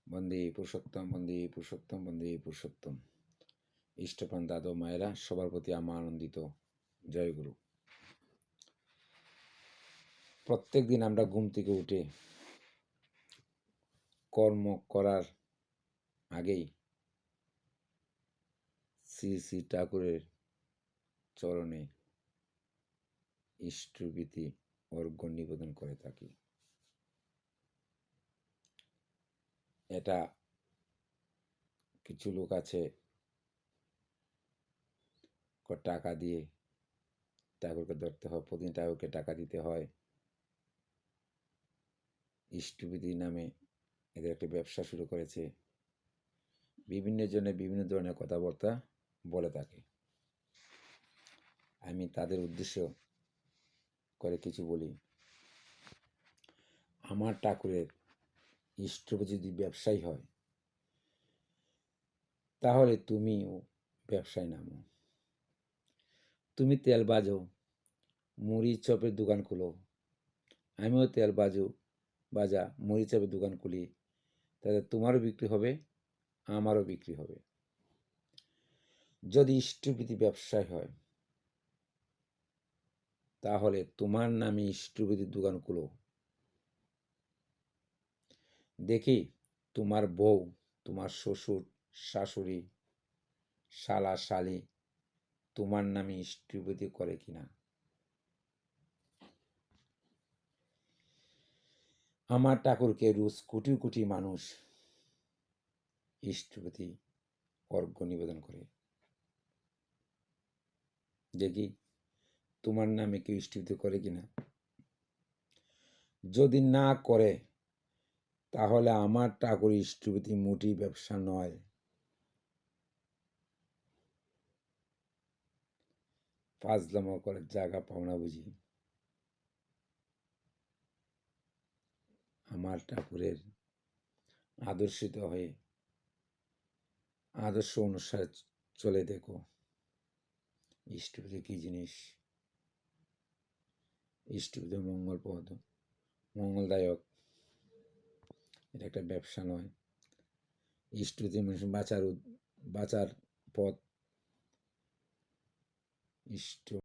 বন্দে পুরুষোত্তম, বন্দে পুরুষোত্তম, বন্দে পুরুষোত্তম। ইষ্টপ্রাণ দাদা মায়েরা, সবার প্রতি আমার আনন্দিত জয় গুরু। প্রত্যেক দিন আমরা ঘুম থেকে উঠে কর্ম করার আগেই শ্রী শ্রী ঠাকুরের চরণে ইষ্টভীতি অর্ঘ্য নিবেদন করে থাকি। এটা কিছু লোক আছে টাকা দিয়ে ঠাকুরকে ধরতে হয়, প্রতিদিন ঠাকুরকে টাকা দিতে হয়, ইষ্টভীতি নামে এদের একটা ব্যবসা শুরু করেছে। বিভিন্ন জনে বিভিন্ন ধরনের কথাবার্তা বলে থাকে। আমি তাদের উদ্দেশ্য করে কিছু বলি। আমার ঠাকুরের ইষ্টভীতি যদি ব্যবসায়ী হয়, তাহলে তুমিও ব্যবসায় নামো। তুমি তেল বাজো, মুড়ি চপের দোকান খুলো, আমিও তেল বাজা মুড়ি চপের দোকান খুলি, তাহলে তোমারও বিক্রি হবে, আমারও বিক্রি হবে। যদি ইষ্টভীতি ব্যবসায় হয়, তাহলে তোমার নামে ইষ্টভীতির দোকান খুলো। দেখি তোমার বউ, তোমার শ্বশুর শাশুড়ি, শালা শালি তোমার নামে ইষ্টভীতি করে কিনা। আমার ঠাকুরকে রোজ কোটি কোটি মানুষ ইষ্টভীতি অর্ঘ্য নিবেদন করে। দেখি তোমার নামে কেউ ইষ্টভীতি করে কিনা। যদি না করে, তাহলে আমার ঠাকুর ইষ্টভীতি মোটেই ব্যবসা নয়। ফাজলামো করে জায়গা পাও না বুঝি। আমার ঠাকুরের আদর্শিত হয়ে আদর্শ অনুসারে চলে দেখো ইষ্টভীতি কি জিনিস। ইষ্টভীতি মঙ্গলপ্রদ, মঙ্গলদায়ক, এটা একটা ব্যবসা নয়। ইষ্টভীতি মানুষ বাঁচার পথ। ইষ্ট